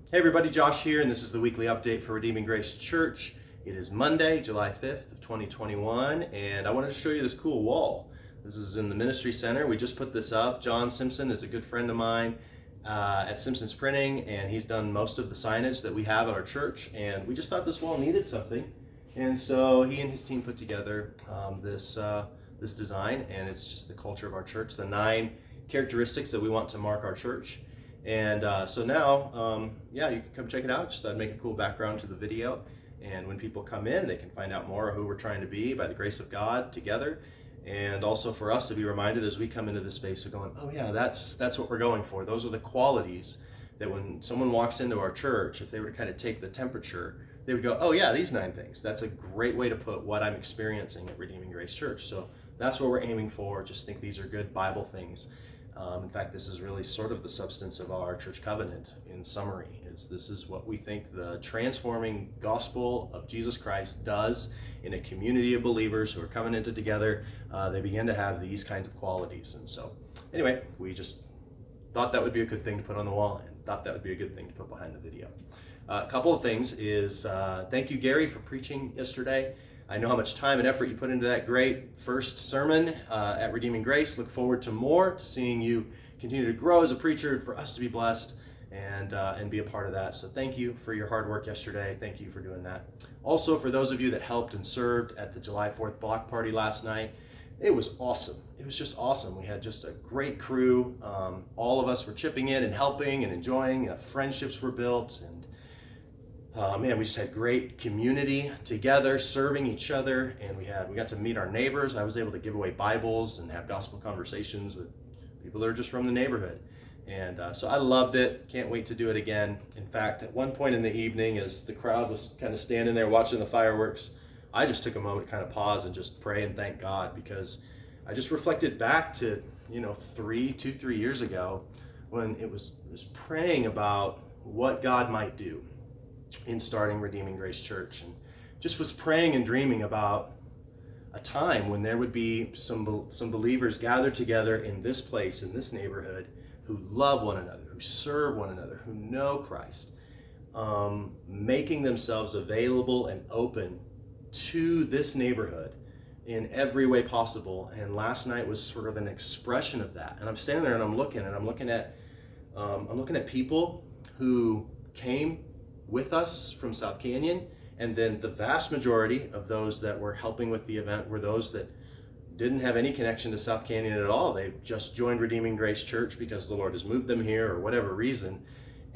Hey everybody, Josh here, and this is the weekly update for Redeeming Grace Church. It is Monday, July 5th of 2021, and I wanted to show you this cool wall. This is in the Ministry Center. We just put this up. John Simpson is a good friend of mine at Simpson's Printing, and he's done most of the signage that we have at our church, and we just thought this wall needed something, and so he and his team put together this design, and it's just the culture of our church, the 9 characteristics that we want to mark our church. And so now, you can come check it out. Just thought I'd make a cool background to the video. And when people come in, they can find out more of who we're trying to be by the grace of God together. And also for us to be reminded as we come into this space of going, oh yeah, that's what we're going for. Those are the qualities that when someone walks into our church, if they were to kind of take the temperature, they would go, oh yeah, these 9 things. That's a great way to put what I'm experiencing at Redeeming Grace Church. So that's what we're aiming for. Just think these are good Bible things. In fact, this is really sort of the substance of our church covenant in summary. This is what we think the transforming gospel of Jesus Christ does in a community of believers who are covenanted together. They begin to have these kinds of qualities. And so anyway, we just thought that would be a good thing to put on the wall and thought that would be a good thing to put behind the video. A couple of things is thank you, Gary, for preaching yesterday. I know how much time and effort you put into that great first sermon at Redeeming Grace. Look forward to more, to seeing you continue to grow as a preacher, for us to be blessed and be a part of that. So thank you for your hard work yesterday. Thank you for doing that. Also, for those of you that helped and served at the July 4th block party last night, it was awesome. It was just awesome. We had just a great crew. All of us were chipping in and helping and enjoying. Friendships were built, and we just had great community together, serving each other, and we got to meet our neighbors. I was able to give away Bibles and have gospel conversations with people that are just from the neighborhood. And so I loved it. Can't wait to do it again. In fact, at one point in the evening, as the crowd was kind of standing there watching the fireworks, I just took a moment to kind of pause and just pray and thank God, because I just reflected back to 3 years ago when it was praying about what God might do in starting Redeeming Grace Church, and just was praying and dreaming about a time when there would be some believers gathered together in this place, in this neighborhood, who love one another, who serve one another, who know Christ, making themselves available and open to this neighborhood in every way possible. And last night was sort of an expression of that. And I'm standing there and I'm looking at people who came with us from South Canyon, and then the vast majority of those that were helping with the event were those that didn't have any connection to South Canyon at all. They've just joined Redeeming Grace Church because the Lord has moved them here or whatever reason.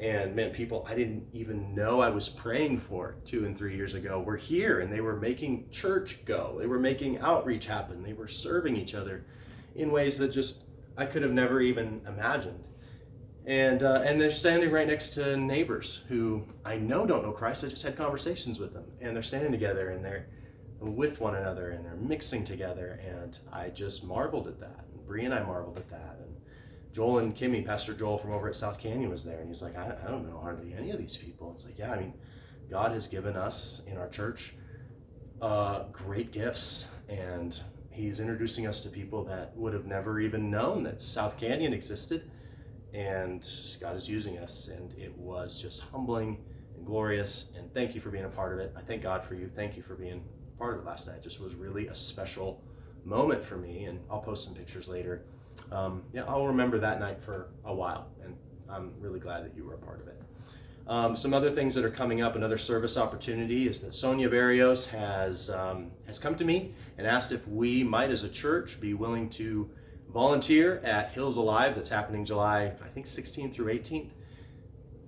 And man, people I didn't even know I was praying for 2 and 3 years ago were here, and they were making church go. They were making outreach happen. They were serving each other in ways that just I could have never even imagined. And they're standing right next to neighbors who I know don't know Christ. I just had conversations with them, and they're standing together and they're with one another and they're mixing together, and I just marveled at that. And Bree and I marveled at that. And Joel and Kimmy, Pastor Joel from over at South Canyon, was there, and he's like, I don't know hardly any of these people. It's like, yeah, I mean, God has given us in our church great gifts, and he's introducing us to people that would have never even known that South Canyon existed. And God is using us, and it was just humbling and glorious, and thank you for being a part of it. I thank God for you. Thank you for being a part of it last night. It just was really a special moment for me, and I'll post some pictures later. I'll remember that night for a while, and I'm really glad that you were a part of it. Some other things that are coming up, another service opportunity is that Sonia Barrios has come to me and asked if we might, as a church, be willing to volunteer at Hills Alive that's happening July, I think, 16th through 18th.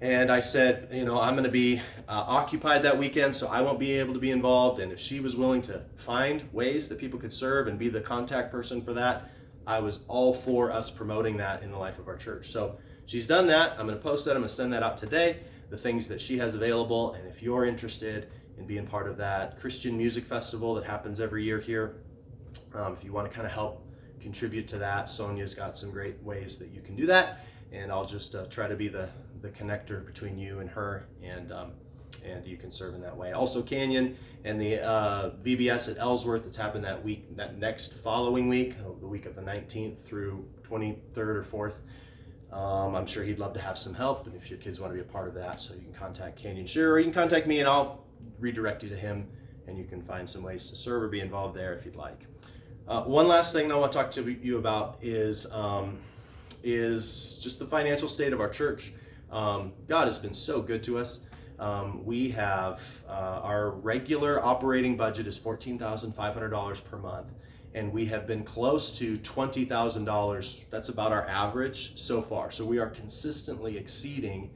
And I said, I'm going to be occupied that weekend, so I won't be able to be involved. And if she was willing to find ways that people could serve and be the contact person for that, I was all for us promoting that in the life of our church. So she's done that. I'm going to post that. I'm going to send that out today, the things that she has available. And if you're interested in being part of that Christian music festival that happens every year here, if you want to kind of help contribute to that, Sonia's got some great ways that you can do that, and I'll just try to be the connector between you and her, and you can serve in that way. Also, Canyon and the VBS at Ellsworth that's happened that next following week, the week of the 19th through 23rd or 4th, I'm sure he'd love to have some help, and if your kids want to be a part of that, so you can contact Canyon Sure, or you can contact me and I'll redirect you to him, and you can find some ways to serve or be involved there if you'd like. One last thing I want to talk to you about is just the financial state of our church. God has been so good to us. We have our regular operating budget is $14,500 per month, and we have been close to $20,000. That's about our average so far. So we are consistently exceeding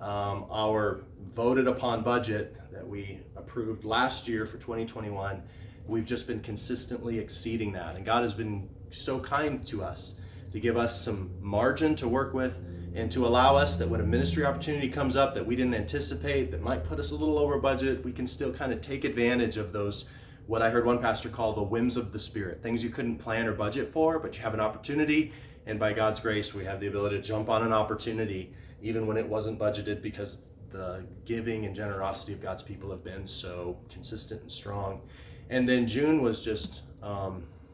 our voted upon budget that we approved last year for 2021. We've just been consistently exceeding that, and God has been so kind to us to give us some margin to work with, and to allow us that when a ministry opportunity comes up that we didn't anticipate, that might put us a little over budget, we can still kind of take advantage of those, what I heard one pastor call the whims of the Spirit, things you couldn't plan or budget for, but you have an opportunity, and by God's grace, we have the ability to jump on an opportunity even when it wasn't budgeted, because the giving and generosity of God's people have been so consistent and strong. And then June was just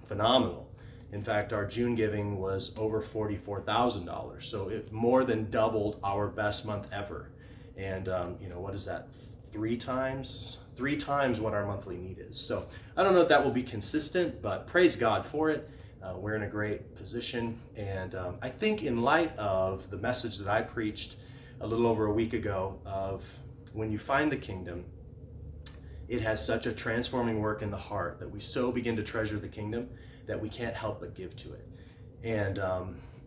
phenomenal. In fact, our June giving was over $44,000, so it more than doubled our best month ever. And what is that? Three times what our monthly need is. So I don't know if that will be consistent, but praise God for it. We're in a great position, and I think in light of the message that I preached a little over a week ago of when you find the kingdom, it has such a transforming work in the heart that we so begin to treasure the kingdom that we can't help but give to it.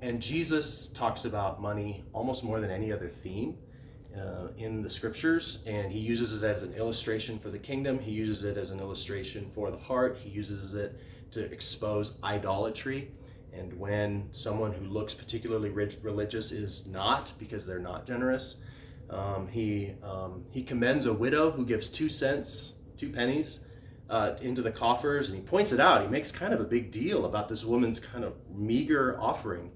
And Jesus talks about money almost more than any other theme in the scriptures, and he uses it as an illustration for the kingdom. He uses it as an illustration for the heart. He uses it to expose idolatry, and when someone who looks particularly religious is not, because they're not generous. He commends a widow who gives 2 pennies into the coffers, and he points it out. He makes kind of a big deal about this woman's kind of meager offering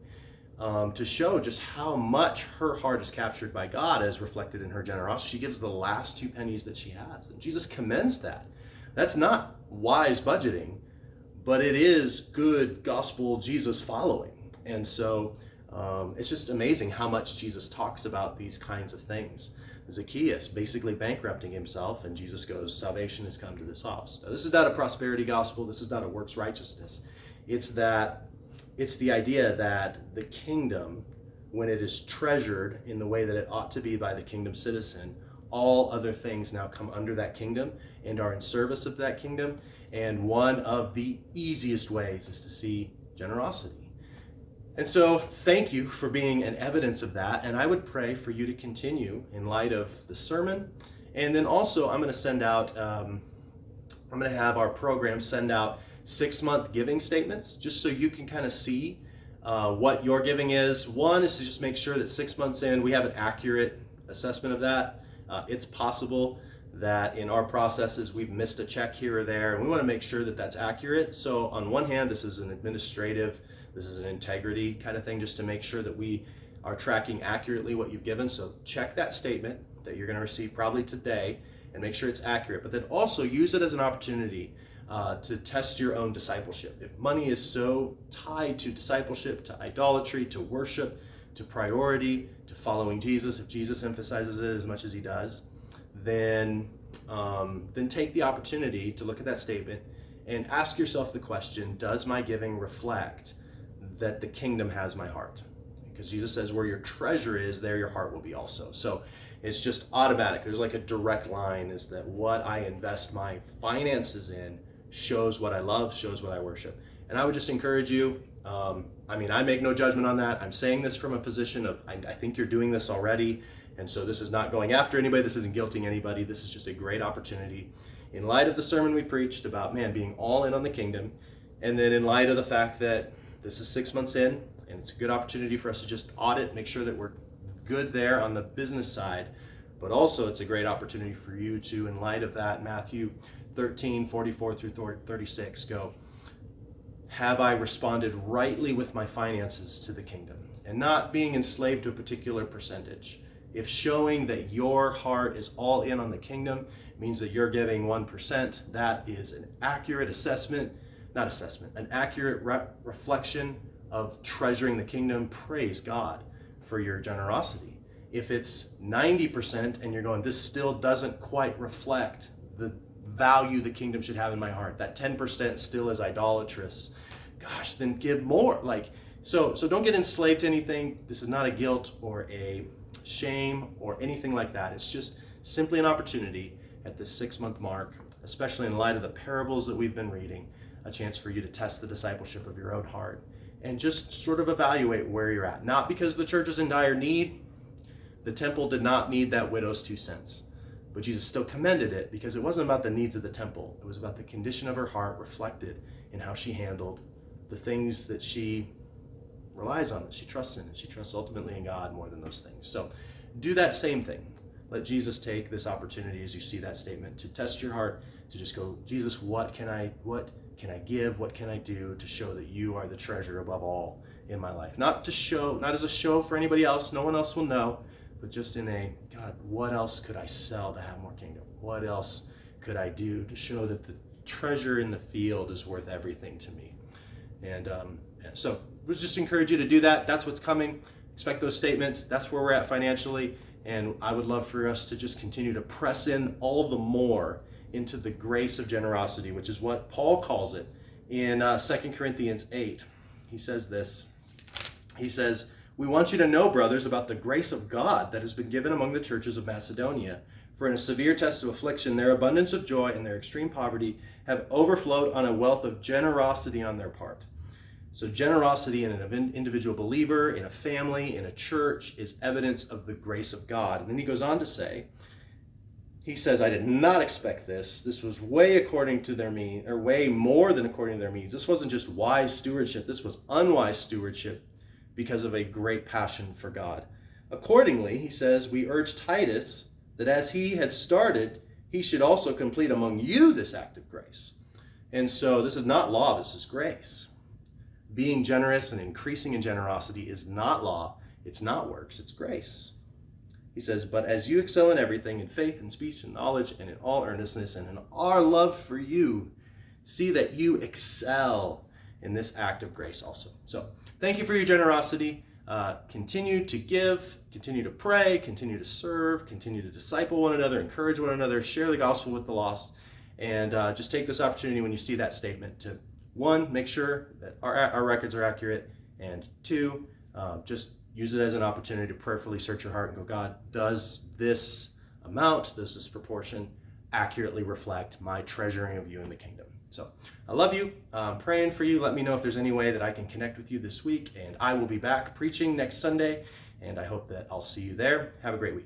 to show just how much her heart is captured by God as reflected in her generosity. She gives the last 2 pennies that she has, and Jesus commends that. That's not wise budgeting, but it is good gospel Jesus following. And so it's just amazing how much Jesus talks about these kinds of things. Zacchaeus basically bankrupting himself, and Jesus goes, salvation has come to this house. Now, this is not a prosperity gospel. This is not a works righteousness. It's the idea that the kingdom, when it is treasured in the way that it ought to be by the kingdom citizen, all other things now come under that kingdom and are in service of that kingdom. And one of the easiest ways is to see generosity. And so thank you for being an evidence of that. And I would pray for you to continue in light of the sermon. And then also I'm going to send out, I'm going to have our program send out 6-month giving statements, just so you can kind of see what your giving is. One is to just make sure that 6 months in, we have an accurate assessment of that. It's possible that in our processes, we've missed a check here or there, and we want to make sure that that's accurate. So on one hand, this is an administrative, this is an integrity kind of thing, just to make sure that we are tracking accurately what you've given. So check that statement that you're going to receive probably today and make sure it's accurate, but then also use it as an opportunity to test your own discipleship. If money is so tied to discipleship, to idolatry, to worship, to priority, to following Jesus, if Jesus emphasizes it as much as he does, then take the opportunity to look at that statement and ask yourself the question, does my giving reflect that the kingdom has my heart? Because Jesus says where your treasure is, there your heart will be also. So it's just automatic. There's like a direct line, is that what I invest my finances in shows what I love, shows what I worship. And I would just encourage you, I make no judgment on that. I'm saying this from a position of, I think you're doing this already. And so this is not going after anybody. This isn't guilting anybody. This is just a great opportunity in light of the sermon we preached about, being all in on the kingdom. And then in light of the fact that this is 6 months in, and it's a good opportunity for us to just audit, make sure that we're good there on the business side. But also it's a great opportunity for you to, in light of that, Matthew 13:44 through 36, go, have I responded rightly with my finances to the kingdom? And not being enslaved to a particular percentage. If showing that your heart is all in on the kingdom means that you're giving 1%, that is an accurate an accurate reflection of treasuring the kingdom. Praise God for your generosity. If it's 90% and you're going, this still doesn't quite reflect the value the kingdom should have in my heart, that 10% still is idolatrous, gosh, then give more. So don't get enslaved to anything. This is not a guilt or a shame or anything like that. It's just simply an opportunity at this 6-month mark, especially in light of the parables that we've been reading, a chance for you to test the discipleship of your own heart and just sort of evaluate where you're at. Not because the church is in dire need. The temple did not need that widow's 2 cents. But Jesus still commended it because it wasn't about the needs of the temple. It was about the condition of her heart reflected in how she handled the things that she relies on, that she trusts in, and she trusts ultimately in God more than those things. So do that same thing. Let Jesus take this opportunity as you see that statement to test your heart, to just go, Jesus, what can I give? What can I do to show that you are the treasure above all in my life? Not as a show for anybody else. No one else will know. But just in God, what else could I sell to have more kingdom? What else could I do to show that the treasure in the field is worth everything to me? And so we just encourage you to do that. That's what's coming. Expect those statements. That's where we're at financially. And I would love for us to just continue to press in all the more into the grace of generosity, which is what Paul calls it in 2 Corinthians 8. He says this. He says, we want you to know, brothers, about the grace of God that has been given among the churches of Macedonia. For in a severe test of affliction, their abundance of joy and their extreme poverty have overflowed on a wealth of generosity on their part. So generosity in an individual believer, in a family, in a church, is evidence of the grace of God. And then he goes on to say, he says, I did not expect this. This was way according to their means, or way more than according to their means. This wasn't just wise stewardship. This was unwise stewardship, because of a great passion for God. Accordingly, he says, we urge Titus that as he had started, he should also complete among you this act of grace. And so this is not law, this is grace. Being generous and increasing in generosity is not law, it's not works, it's grace. He says, but as you excel in everything, in faith and speech and knowledge and in all earnestness and in our love for you, see that you excel in this act of grace also. So thank you for your generosity. Continue to give, continue to pray, continue to serve, continue to disciple one another, encourage one another, share the gospel with the lost, and just take this opportunity when you see that statement to, 1, make sure that our records are accurate, and 2, just use it as an opportunity to prayerfully search your heart and go, God, does this amount, does this proportion accurately reflect my treasuring of you in the kingdom? So I love you. I'm praying for you. Let me know if there's any way that I can connect with you this week. And I will be back preaching next Sunday. And I hope that I'll see you there. Have a great week.